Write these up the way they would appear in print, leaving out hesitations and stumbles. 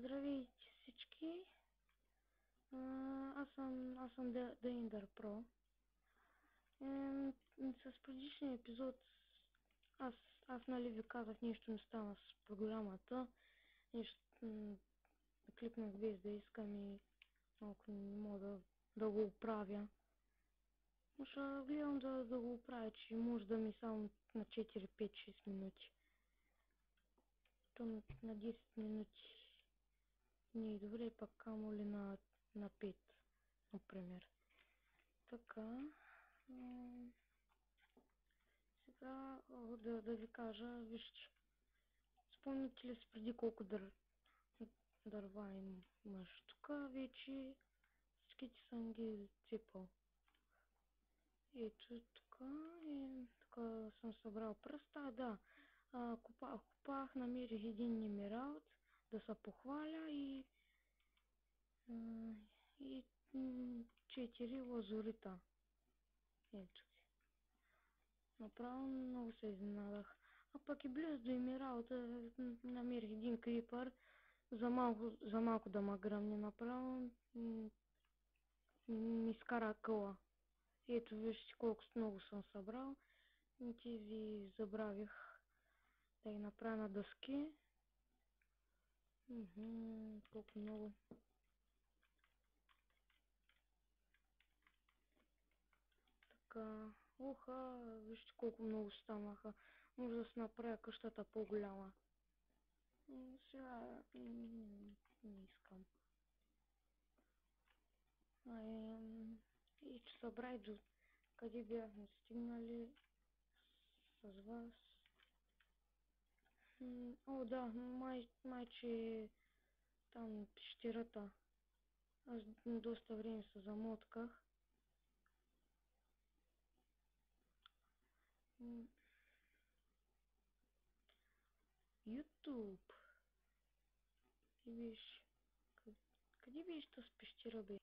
Здравейте всички! Аз съм Dander Pro. С предишния епизод аз нали ви казах, нещо не стана с програмата. Нещо кликнах без да искам и малко не мога да го оправя. Но ще гледам да го оправя, че може да ми само на 4, 5, 6 минути. То на 10 минути не е добре, пък камо ли на 5, например. Така, сега да ви кажа, вижте, спомните ли си преди колко дърва имаш? Тук вече всичките съм ги цепал. Ето тук и тук съм събрал пръста, да. Купах, намерих един емералд да се похваля и 4 лазурита. Ето. Направо много се изненадах. А пък и близо до емералда намерих един крипър. За малко да ме гръмне направо. Ми изкара къла. Ето вижте колко много съм събрал. И тези забравих да ги направя на дъски. Колко много. Така. Вижте колко много станаха. Може да се направя къщата по-голяма. Сега не искам. И че събрай до къде бяхме стигнали с вас. О, да, май че там пещерата. Аз доста време се замотках. YouTube. И виж. Къде виж тази пещера, бе?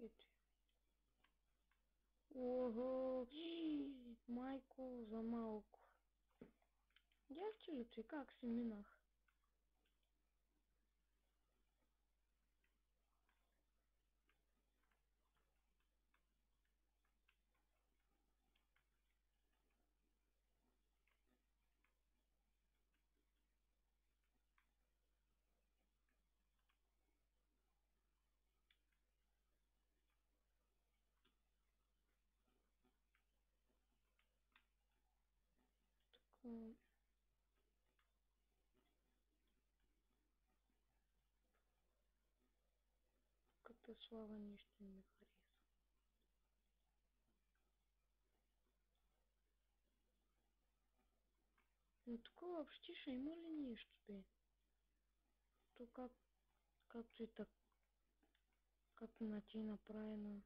Ето. Ого! Майко за малко. Видяхте ли ти как си минах? Като слава нищо не ми хареса. Но тук въобще ще има ли нещо, бе? То както и так, като на ти направено.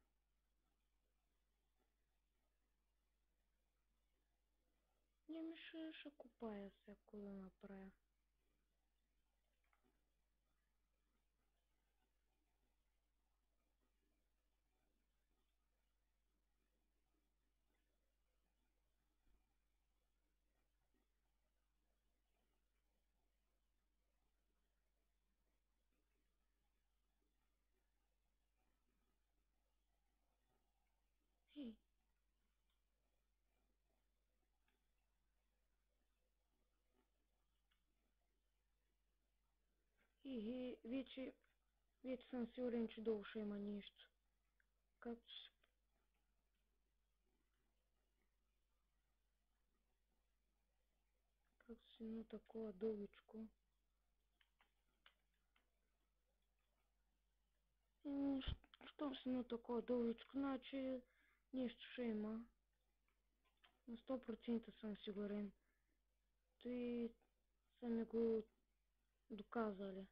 Не ми ще купая всяко да направя. Хей. Вече съм сигурен, че долу ще има нещо. Както си едно такова дългичко. Щом си едно такова дългичко, значи нещо ще има. На 100% съм сигурен. Той са ми го доказали.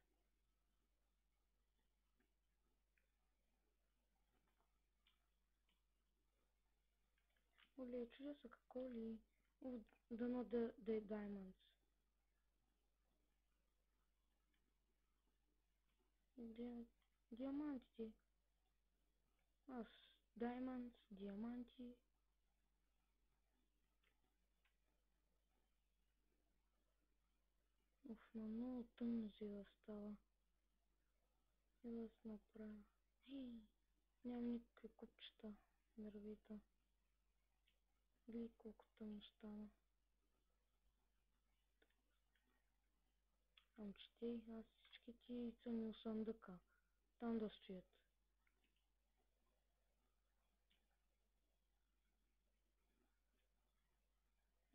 Оле, чудя са какво ли? Дано да е Diamonds. Диамантите. Diamonds, диаманти. много тъмно зила става. И да се направя. Нямам никакви купчета, дървета. Гледай колко тъмно стана. Че аз всички ти цъни у съндъка. Там да стоят.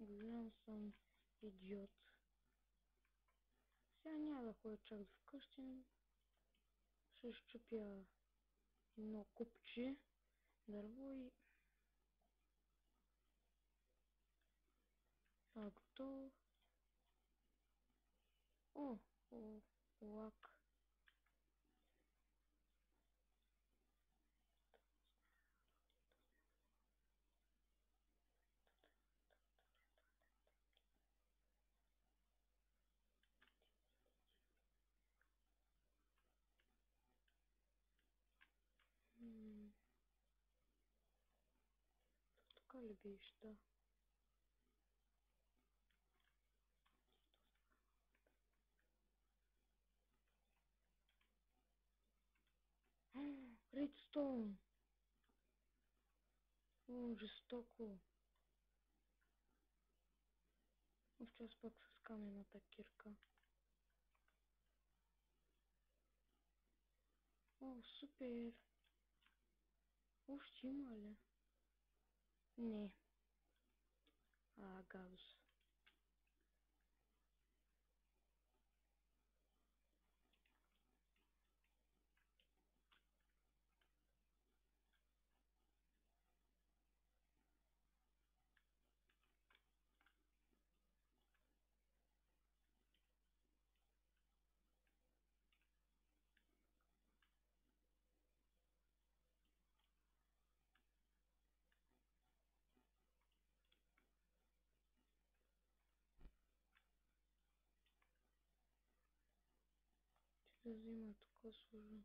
Голям съм идиот. Сега няма да ходя чак до вкъщи. Ще щупя едно купче дърво и готово. О, лак. Така ли беше, да? Редстоун. Жестоко. В час пък с каменната кирка. Супер. Още има ли? Не. Гадост. Да взима тук сложа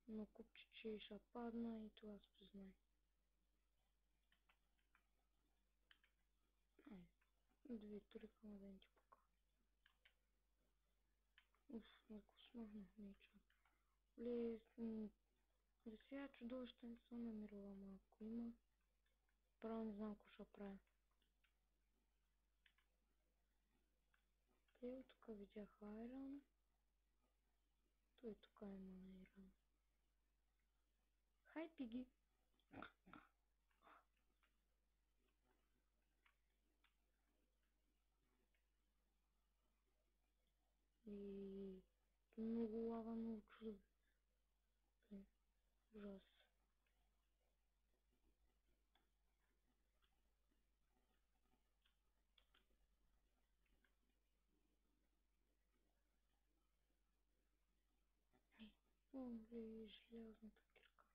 на купче, че ще падна и това се признай. Две турика да им ти пука. Ако смахнах меча. За сега чудовище не съм намерила, ама ако има, право не знам какво ще правя. Те тук видях айрон. Той тук има айрон. Хай, пиги! И много лава, много чудо. Ужас. Желязната кирка.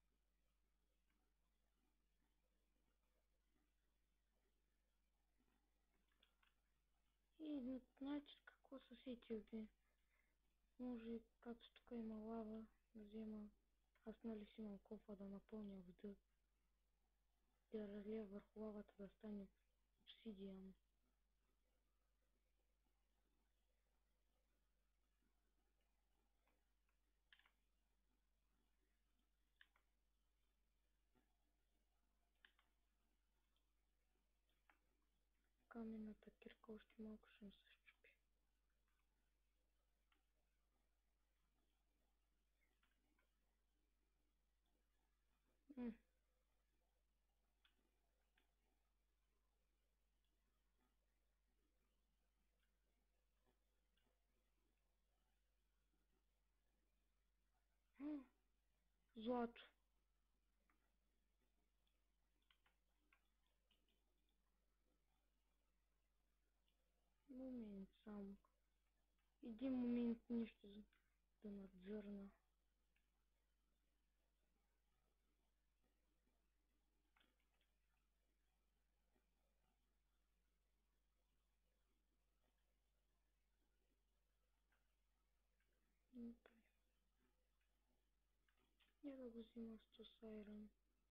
И знаете какво са сетил бе? Може, както тук има лава, да взема. Аз нали си имам кофа да напълня вода. Да разлия върху лавата да стане обсидиан. Каменната кирка още малко ще ми се щупи. Злато. Момент само. Един момент нещо да надзърна. Я да го взима с айрон.